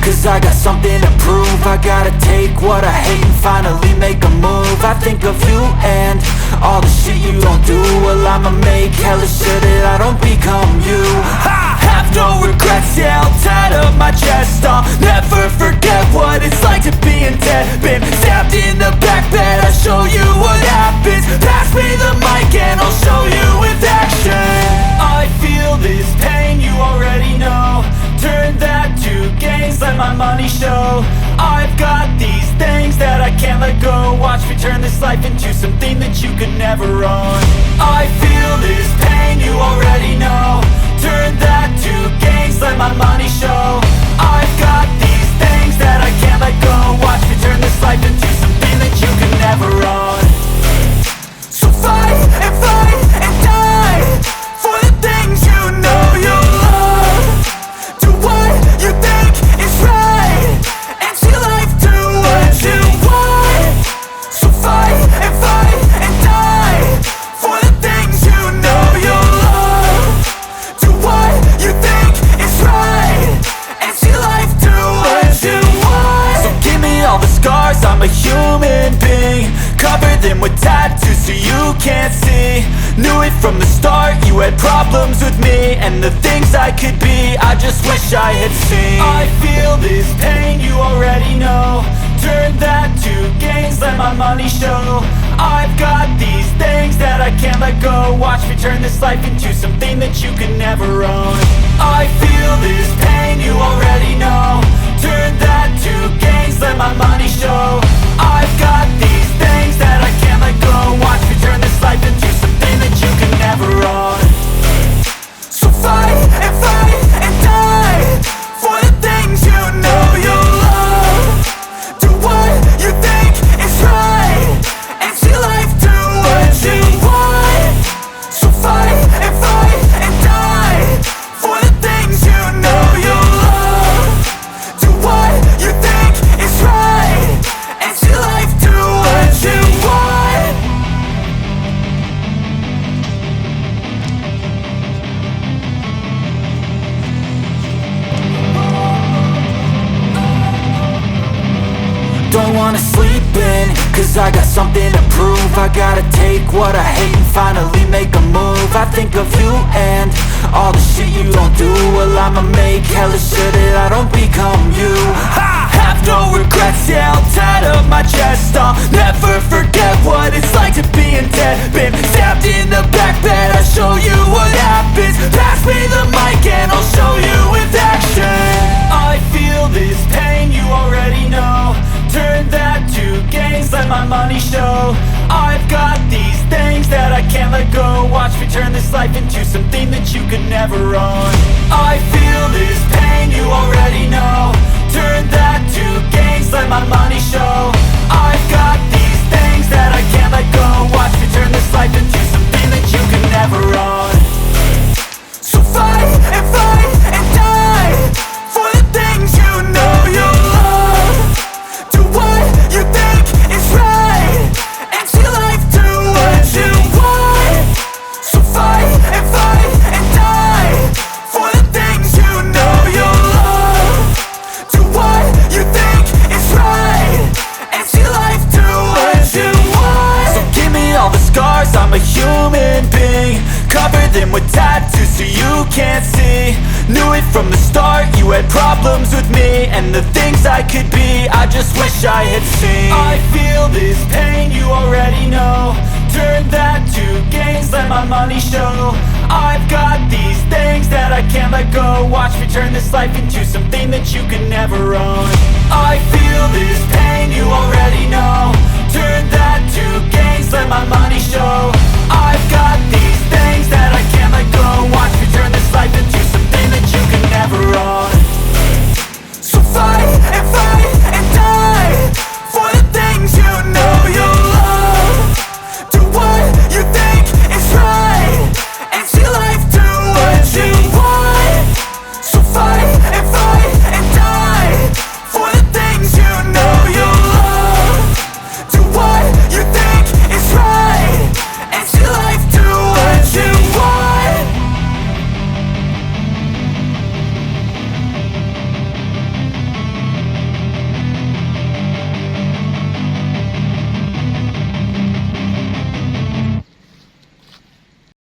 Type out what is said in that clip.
cause I got something to prove. I gotta take what I hate and finally make a move. I think of you and all the shit you don't do. Well, I'ma make hella sure that I don't become you. I have no regrets, yeah, I'll tie up my chest. I'll never forget what it's like to be in debt. Been stabbed in the back bed, I'll show you what happens. Pass me the mic and I'll show you with action. I feel this pain, you already know. Turn that to gains, let my money show. I've got these things that I can't let go. Watch me turn this life into something that you could never own. I feel this pain, you already know. Turn that to gains, let my money show. I've got these things that I can't let go. Watch me turn this life into something that you could never own. So fight and die for the things you know you love. Do what you think is right and see life do what you want. So fight and die for the things you know you love. Do what you think is right and see life do what you want. So give me all the scars, I'm a human being. Cover them with tattoos so you can't see. Knew it from the start, you had problems with me and the things I could be, I just wish I had seen. I feel this pain, you already know. Turn that to gains, let my money show. I've got these things that I can't let go. Watch me turn this life into something that you could never own. I feel this pain, you already know. Turn that to gains, let my money show. I've got these things that I can't let go. Watch me turn this life into something that you can never own. So fight and die for the things you know you love. Do what you think is right and see life do what you want. So fight and die for the things you know you love. Do what you think is right and see life do what you want. Don't wanna sleep in, cause I got something to prove. I gotta take what I hate and finally make a move. I think of you and all the shit you don't do. Well, I'ma make hella sure that I don't become you. I have no regrets, yeah, I'll tie up my chest. I'll never forget what it's like to be in debt. Been stabbed in the back bed, I'll show you what happens. Pass me the mic and I'll show you with action. I feel this pain, you already know. Turn that to gains, let my money show. I've got these things that I can't let go. Watch me turn this life into something that you could never own. I feel this pain, you already know. Turn that to gains, let my money show. I've got these things that I can't let go. Watch me turn this life into something that you could never own. So fight and die for the things you know you love. Do what you think is right and see life do what you want. So fight and die for the things you know you love. Do what you think is right and see life do what you want. So give me all the scars, I'm a human being. Cover them with tattoos so you can't see. Knew it from the start, you had problems with me and the things I could be, I just wish I had seen. I feel this pain, you already know. Turn that to gains, let my money show. I've got these things that I can't let go. Watch me turn this life into something that you can never own.